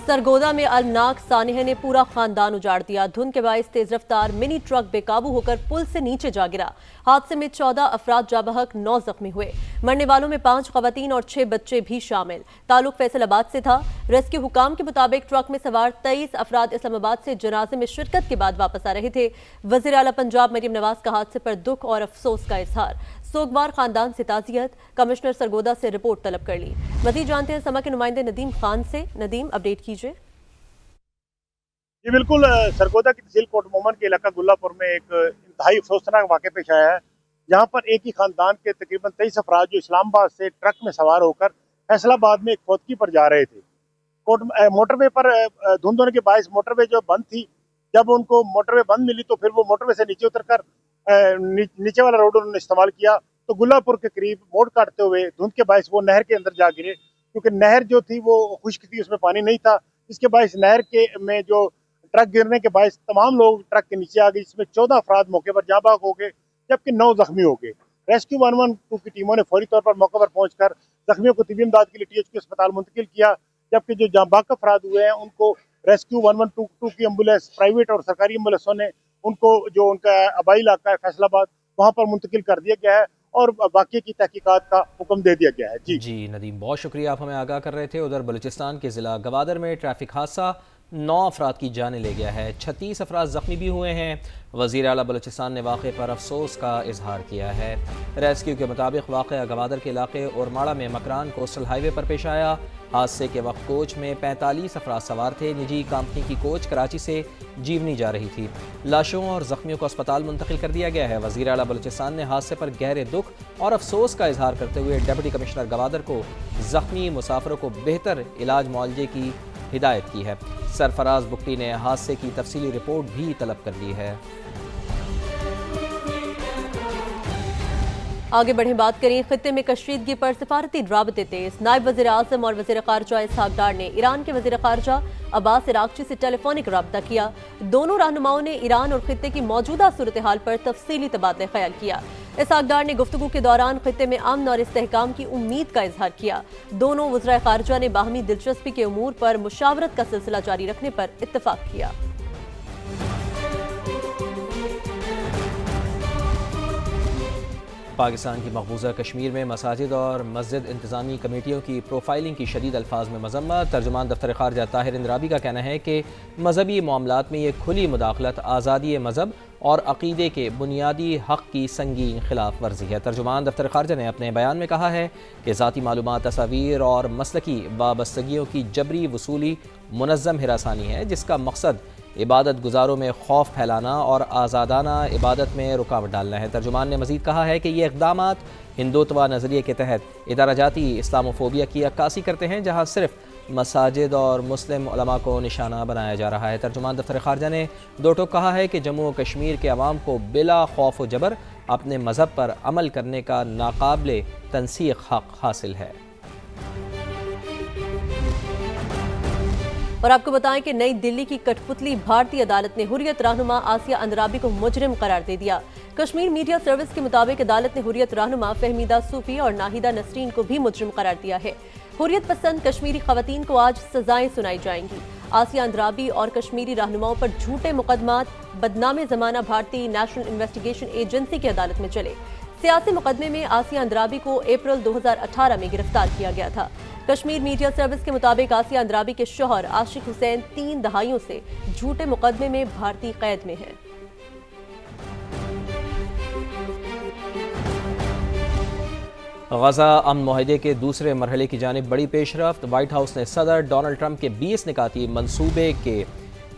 सरगोदा में अलनाक सानिह ने पूरा खानदान उजाड़ दिया। धुंध के बाइस तेज रफ्तार मिनी ट्रक बेकाबू होकर पुल से नीचे जा गिरा। हादसे में 14 अफराद जाँ बहक, 9 जख्मी हुए। मरने वालों में 5 खवातीन और 6 बच्चे भी शामिल। ताल्लुक फैसलाबाद से था। रेस्क्यू हुकाम के मुताबिक ट्रक में सवार 23 अफराद इस्लामाबाद से जनाजे में शिरकत के बाद वापस आ रहे थे। वज़ीर आला पंजाब मरीम नवाज का हादसे पर दुख और अफसोस का इजहार। सोगवार खानदान से ताज़ियत। कमिश्नर सरगोदा से रिपोर्ट तलब कर ली। मज़ीद जानते हैं समा के नुमाइंदे नदीम खान से। नदीम, अपडेट कीजिए। जी बिल्कुल, सरगोदा की तहसील कोट मोमन के इलाका गुल्लापुर में एक इंतहाई अफसोसनाक वाक़या पेश आया है, जहाँ पर एक ही खानदान के तकरीबन 23 अफराद जो इस्लामाबाद से ट्रक में सवार होकर फैसलाबाद में एक फौतगी पर जा रहे थे। मोटरवे पर धुंध होने के बायस मोटरवे जो बंद थी, जब उनको मोटरवे बंद मिली तो फिर वो मोटरवे से नीचे उतरकर नीचे वाला रोड उन्होंने इस्तेमाल किया, तो गुल्लापुर के करीब मोड़ काटते हुए धुंध के बायस वो नहर के अंदर जा गिरे। क्योंकि नहर जो थी वो खुश्क थी, उसमें पानी नहीं था। इसके बायस नहर के में जो ट्रक गिरने के बायस तमाम लोग ट्रक के नीचे आ गए, जिसमें 14 अफराद मौके पर जाँ बहक हो गए, जबकि 9 जख्मी हो गए। रेस्क्यू 112 की टीमों ने फौरी तौर पर मौके पर पहुंचकर जख्मियों को तिबी इमदाद के लिए THQ अस्पताल मुंतकिल किया, जबकि जो जाँ बहक अफराद हुए हैं उनको रेस्क्यू 112 की एम्बुलेंस, प्राइवेट और सरकारी एम्बुलेंसों ने उनको जो उनका आबाई इलाका है फैसलाबाद, वहाँ पर मुंतकिल कर दिया गया है और वाक़े की तहकीकात का हुक्म दे दिया गया है। जी नदीम, बहुत शुक्रिया, आप हमें आगाह कर रहे थे। उधर बलूचिस्तान के ज़िला गवादर में ट्रैफिक हादसा 9 अफराद की जानें ले गया है, 36 अफराद ज़ख्मी भी हुए हैं। वज़ीर आला बलूचिस्तान ने वाक़े पर अफसोस का इजहार किया है। रेस्क्यू के मुताबिक वाक़या गवादर के इलाके उरमाड़ा में मकरान कोस्टल हाईवे पर पेश आया। हादसे के वक्त कोच में 45 अफराद सवार थे। निजी कंपनी की कोच कराची से जीवनी जा रही थी। लाशों और ज़ख्मियों को अस्पताल मुंतकिल कर दिया गया है। वज़ीर आला बलूचिस्तान ने हादसे पर गहरे दुख और अफसोस का इजहार करते हुए डिप्टी कमिश्नर गवादर को ज़ख्मी मुसाफिरों को बेहतर इलाज मुआलजे की हिदायत की है। सरफराज बुकटी ने हादसे की तफसीली रिपोर्ट भी तलब कर ली है। आगे बढ़े, बात करें खित्ते में कशीदगी पर। सफारती राबते तेज। नायब वज़ीर आज़म और वज़ीर ख़ारजा इसहाक़ डार ने ईरान के वज़ीर ख़ारजा अब्बास इराक़ची से टेलीफोनिक रब्ता किया। दोनों रहनुमाओं ने ईरान और खित्ते की मौजूदा सूरत हाल पर तफसीली तबादला ख्याल किया। इसहाक़ डार ने गुफ्तगू के दौरान खित्ते में अमन और इस्तेहकाम की उम्मीद का इजहार किया। दोनों वज़ीर ख़ारजा ने बाहमी दिलचस्पी के उमूर पर मुशावरत का सिलसिला जारी रखने पर इत्तफ़ाक़ किया। पाकिस्तान की मकबूजा कश्मीर में मसाजिद और मस्जिद इंतज़ामी कमेटियों की प्रोफाइलिंग की शदीद अल्फाज में मजम्मत। तर्जुमान दफ्तर ख़ारजा ताहिर इंदराबी का कहना है कि मजहबी मामलात में ये खुली मुदाखलत आज़ादी मज़हब और अक़ीदे के बुनियादी हक़ की संगीन खिलाफ वर्जी है। तर्जुमान दफ्तर ख़ारजा ने अपने बयान में कहा है कि ज़ाती मालूमात, तस्वीर और मसलकी वाबस्तगियों की जबरी वसूली मुनज़्ज़म हिरासानी है, जिसका मकसद इबादत गुजारों में खौफ फैलाना और आज़ादाना इबादत में रुकावट डालना है। तर्जुमान ने मज़ीद कहा है कि ये इक़दामात हिंदुत्व नज़रिए के तहत इदाराजाती इस्लामोफोबिया की अक्कासी करते हैं, जहाँ सिर्फ मसाजिद और मुस्लिम उलमा को निशाना बनाया जा रहा है। तर्जुमान दफ्तर ख़ारजा ने दो टोक कहा है कि जम्मू और कश्मीर के अवाम को बिला खौफ व जबर अपने मज़हब पर अमल करने का नाकाबिले तनसीख हक़ हासिल है। और आपको बताएं कि नई दिल्ली की कठपुतली भारतीय अदालत ने हुर्रियत रहनुमा आसिया अंद्राबी को मुजरिम करार दे दिया। कश्मीर मीडिया सर्विस के मुताबिक अदालत ने हुर्रियत रहनुमा फहमीदा सूफी और नाहिदा नसरीन को भी मुजरिम करार दिया है। हुर्रियत पसंद कश्मीरी खवातीन को आज सजाएं सुनाई जाएंगी। आसिया अंद्राबी और कश्मीरी रहनुमाओं पर झूठे मुकदमात बदनामे जमाना भारतीय नेशनल इन्वेस्टिगेशन एजेंसी की अदालत में चले। सियासी मुकदमे में आसिया अंद्राबी को अप्रैल 2018 में गिरफ्तार किया गया था। कश्मीर मीडिया सर्विस के मुताबिक आसिया अंद्राबी के शौहर आशिक हुसैन 3 दहाइयों से झूठे मुकदमे में भारतीय कैद में हैं। गजा अमन मुआहदे के दूसरे मरहले की जानिब बड़ी पेशरफ्त। व्हाइट हाउस ने सदर डोनाल्ड ट्रंप के 20 निकाती मंसूबे के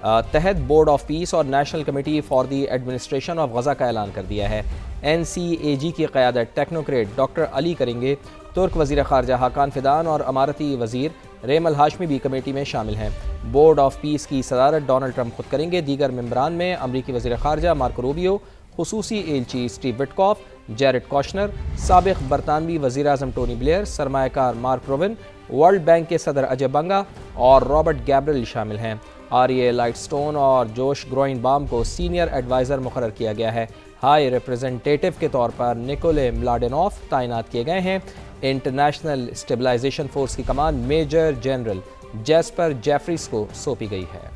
तहत बोर्ड ऑफ पीस और national committee for the administration of Gaza का ऐलान कर दिया है। NCAG की क़यादत टेक्नोक्रेट डॉक्टर अली करेंगे। तुर्क वज़ीर ख़ारजा हाकान फिदान और अमारती वज़ीर रेमल हाशमी भी कमेटी में शामिल हैं। बोर्ड ऑफ पीस की सदारत डोनाल्ड ट्रंप खुद करेंगे। दीगर मेंबरान में अमरीकी वज़ीर ख़ारजा मार्को रूबियो, खुसूसी एलची स्टीव विटकॉफ, जैरेड कॉशनर, साबिक़ बरतानवी वज़ीर आज़म टोनी ब्लेयर, सरमायाकार मार्क रोविन, वर्ल्ड बैंक के सदर अजय बंगा और रॉबर्ट गैब्रियल शामिल हैं। REA लाइटस्टोन और जोश ग्रोइनबाम को सीनियर एडवाइज़र मुकर्रर किया गया है। हाई रिप्रेजेंटेटिव के तौर पर निकोले म्लाडेनॉफ तैनात किए गए हैं। इंटरनेशनल स्टेबलाइजेशन फोर्स की कमान मेजर जनरल जैस्पर जेफरीज को सौंपी गई है।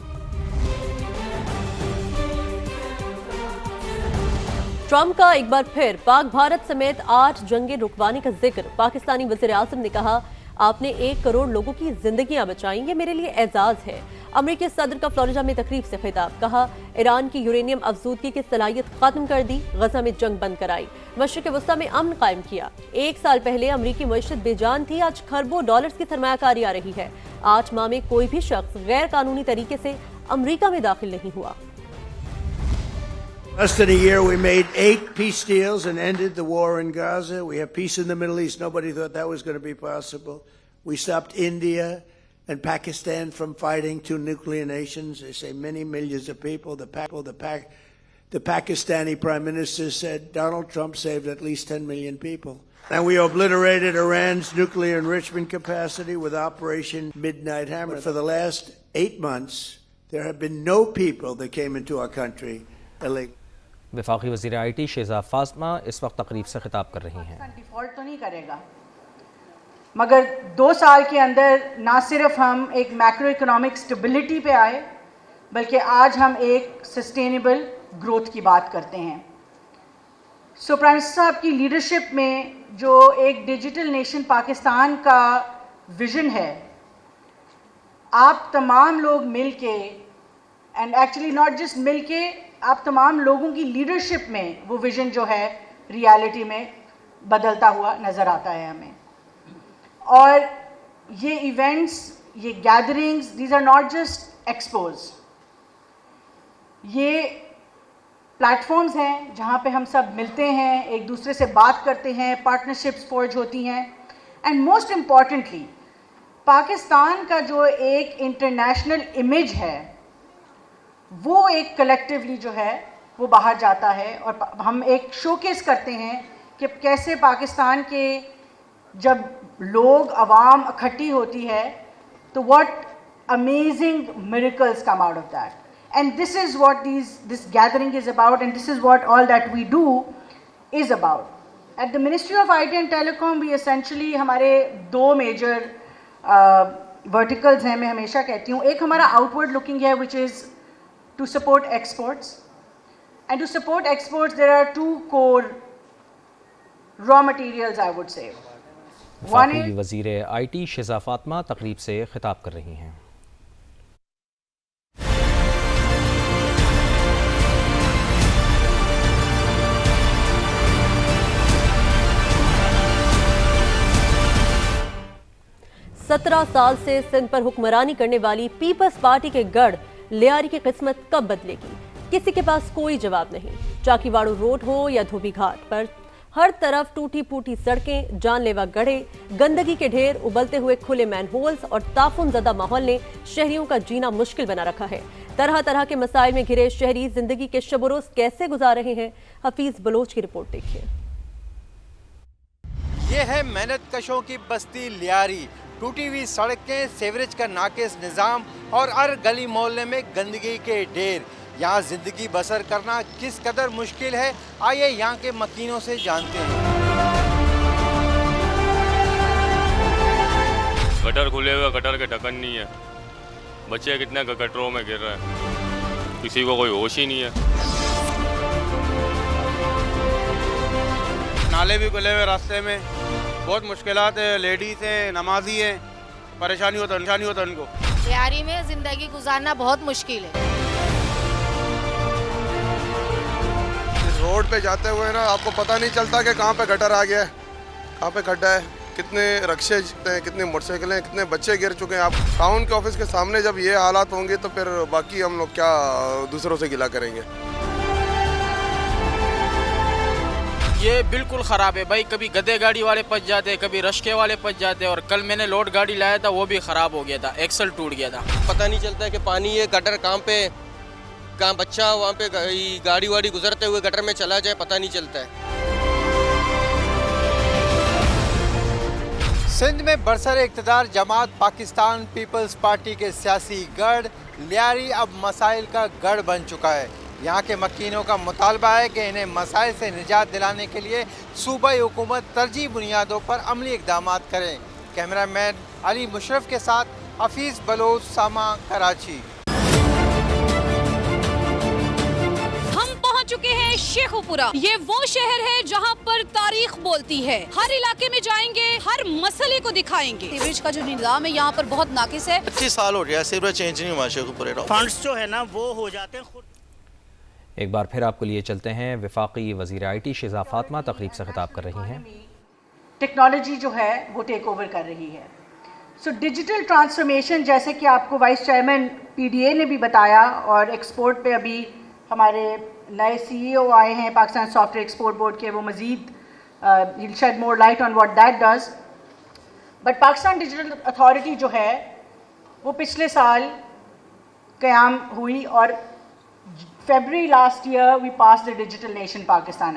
ट्रंप का एक बार फिर पाक भारत समेत 8 जंगें रुकवाने का जिक्र। पाकिस्तानी वज़ीर आज़म ने कहा, आपने 1 करोड़ लोगों की जिंदगियां बचाई, ये मेरे लिए एजाज है। अमेरिकी सदर का फ्लोरिडा में तकरीब से खिताब। कहा, ईरान की यूरेनियम अफजूदगी की सलाहियत खत्म कर दी, गजा में जंग बंद कराई, मशरिक वस्ता में अमन कायम किया। 1 साल पहले अमेरिकी मईशत बेजान थी, आज खरबों डॉलर्स की सरमायाकारी आ रही है। 8 माह में कोई भी शख्स गैर कानूनी तरीके से अमेरिका में दाखिल नहीं हुआ। Less than a year, we made 8 peace deals and ended the war in Gaza. We have peace in the Middle East. Nobody thought that was going to be possible. We stopped India and Pakistan from fighting, 2 nuclear nations. They say many millions of people. The Pakistani Prime Minister said Donald Trump saved at least 10 million people. And we obliterated Iran's nuclear enrichment capacity with Operation Midnight Hammer. For the last 8 months, there have been no people that came into our country illegally. वफाकी वज़ीर IT शेहज़ाद Fatima इस वक्त तकरीब से खिताब कर रही हैं। डिफ़ॉल्ट तो नहीं करेगा, मगर 2 साल के अंदर ना सिर्फ हम एक मैक्रो इकोनॉमिक स्टेबिलिटी पे आए, बल्कि आज हम एक सस्टेनेबल ग्रोथ की बात करते हैं। सो प्राइम मिनिस्टर साहब की लीडरशिप में जो एक डिजिटल नेशन पाकिस्तान का विज़न है, आप तमाम लोग मिल के, एंड एक्चुअली नॉट जस्ट मिल के, आप तमाम लोगों की लीडरशिप में वो विज़न जो है रियलिटी में बदलता हुआ नज़र आता है हमें। और ये इवेंट्स, ये gatherings, these are not just expos, ये प्लेटफॉर्म्स हैं जहाँ पे हम सब मिलते हैं, एक दूसरे से बात करते हैं, पार्टनरशिप्स फॉर्ज होती हैं, एंड मोस्ट इम्पॉर्टेंटली पाकिस्तान का जो एक इंटरनेशनल इमेज है वो एक कलेक्टिवली जो है वो बाहर जाता है, और हम एक शोकेस करते हैं कि कैसे पाकिस्तान के जब लोग अवाम इकट्ठी होती है तो what amazing miracles come out of that, and this is what this gathering is about, and this is what all that we do is about. At the ministry of IT and telecom we essentially हमारे 2 major verticals हैं, मैं हमेशा कहती हूँ। एक हमारा outward looking है, which is to support exports, and to support exports there are 2 core raw materials, I would say. One is वज़ीर IT शेहज़ाद फातिमा तकरीब से खिताब कर रही हैं। सत्रह साल से सिंध पर हुक्मरानी करने वाली पीपल्स पार्टी के गढ़ लियारी की किस्मत कब बदलेगी, किसी के पास कोई जवाब नहीं। चाकीवाड़ू रोड हो या धोबी घाट पर हर तरफ टूटी फूटी सड़कें, जानलेवा गड्ढे, गंदगी के ढेर, उबलते हुए खुले मैनहोल्स और ताफुन ज़दा माहौल ने शहरियों का जीना मुश्किल बना रखा है। तरह तरह के मसाइल में घिरे शहरी जिंदगी के शब-ओ-रोज़ कैसे गुजार रहे हैं, हफीज बलोच की रिपोर्ट देखिए। ये है मेहनत कशों की बस्ती लियारी। टूटी हुई सड़कें, सीवरेज का नाकिस निज़ाम और हर गली मोहल्ले में गंदगी के ढेर। यहाँ ज़िंदगी बसर करना किस कदर मुश्किल है, आइए यहाँ के मकीनों से जानते हैं। गटर खुले हुए, गटर के ढक्कन नहीं है, बच्चे कितने गटरों में गिर रहे हैं, किसी को कोई होश ही नहीं है। नाले भी खुले हुए रास्ते में, बहुत मुश्किलात है, लेडीज़ हैं, नमाजी हैं, परेशानी होता है उनको। लियारी में ज़िंदगी गुजारना बहुत मुश्किल है। रोड पे जाते हुए ना आपको पता नहीं चलता कि कहाँ पे गटर आ गया है, कहाँ पे गड्ढा है, कितने रक्शे हैं, कितने मोटरसाइकिलें, कितने बच्चे गिर चुके हैं। आप टाउन के ऑफिस के सामने जब ये हालात होंगे तो फिर बाकी हम लोग क्या दूसरों से गिला करेंगे। ये बिल्कुल ख़राब है भाई, कभी गधे गाड़ी वाले फंस जाते हैं, कभी रश्के वाले फंस जाते हैं, और कल मैंने लोड गाड़ी लाया था वो भी ख़राब हो गया था, एक्सल टूट गया था। पता नहीं चलता है कि पानी है, गटर कहाँ बच्चा वहाँ पे गाड़ी वाड़ी गुजरते हुए गटर में चला जाए, पता नहीं चलता है। सिंध में बरसर इक़्तिदार जमात पाकिस्तान पीपल्स पार्टी के सियासी गढ़ लियारी अब मसाइल का गढ़ बन चुका है। यहाँ के मकीनों का मुतालबा है कि इन्हें मसाइल से निजात दिलाने के लिए सूबाई हुकूमत तरजीह बुनियादों पर अमली इक़दामात करें। कैमरामैन अली मुशरफ के साथ حفیظ بلوچ، ساما، کراچی۔ چکے ہیں شیخوپورہ، یہ وہ شہر ہے جہاں پر تاریخ بولتی ہے۔ ہر علاقے میں جائیں گے، ہر مسئلے کو دکھائیں گے۔ سیوریج کا جو نظام ہے یہاں پر بہت ناقص ہے۔ 25 سال ہو گیا سیوریج چینج نہیں ہوا شیخوپورہ۔ فنڈز جو ہے نا وہ ہو جاتے ہیں خود۔ ایک بار پھر آپ کو لیے چلتے ہیں، وفاقی وزیر آئی ٹی شیزا فاطمہ تقریب سے خطاب کر رہی ہیں۔ ٹیکنالوجی جو ہے وہ ٹیک اوور کر رہی ہے۔ سو ڈیجیٹل ٹرانسفارمیشن، جیسے کہ آپ کو vice chairman P D A نے بھی بتایا، اور ایکسپورٹ پہ ابھی ہمارے نئے سی ای او آئے ہیں Pakistan software export board کے، وہ مزید shed more light on what that does. But Pakistan digital authority جو ہے وہ پچھلے سال قیام ہوئی، اور February last year we pass the digital nation Pakistan